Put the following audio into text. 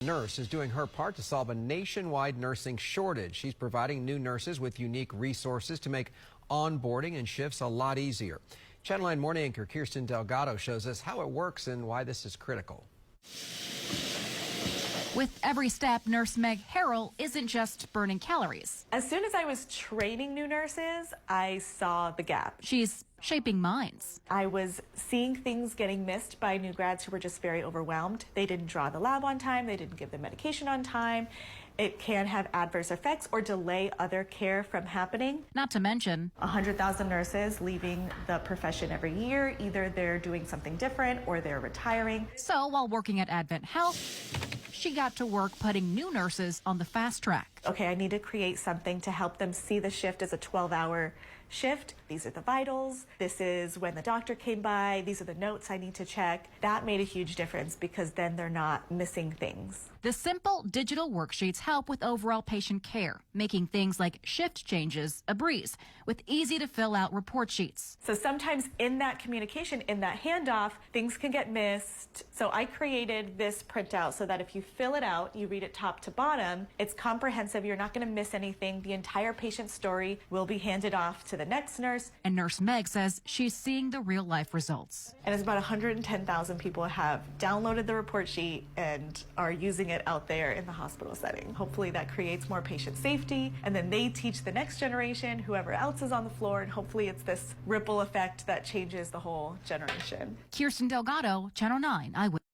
Nurse is doing her part to solve a nationwide nursing shortage. She's providing new nurses with unique resources to make onboarding and shifts a lot easier. Channel 9 morning anchor Kirsten Delgado shows us how it works and why this is critical. With every step, Nurse Meg Harrell isn't just burning calories. As soon as I was training new nurses, I saw the gap. She's shaping minds. I was seeing things getting missed by new grads who were just very overwhelmed. They didn't draw the lab on time, they didn't give the medication on time. It can have adverse effects or delay other care from happening. Not to mention 100,000 nurses leaving the profession every year. Either they're doing something different or they're retiring. So while working at Advent Health, she got to work putting new nurses on the fast track. Okay, I need to create something to help them see the shift as a 12-hour shift. These are the vitals. This is when the doctor came by. These are the notes I need to check. That made a huge difference because then they're not missing things. The simple digital worksheets help with overall patient care, making things like shift changes a breeze with easy to fill out report sheets. So sometimes in that communication, in that handoff, things can get missed. So I created this printout so that if you fill it out, you read it top to bottom, it's comprehensive. You're not going to miss anything. The entire patient story will be handed off to the next nurse. And Nurse Meg says she's seeing the real life results. And it's about 110,000 people have downloaded the report sheet and are using it out there in the hospital setting. Hopefully that creates more patient safety, and then they teach the next generation, whoever else is on the floor, and hopefully it's this ripple effect that changes the whole generation. Kirsten Delgado, Channel 9 Eyewitness.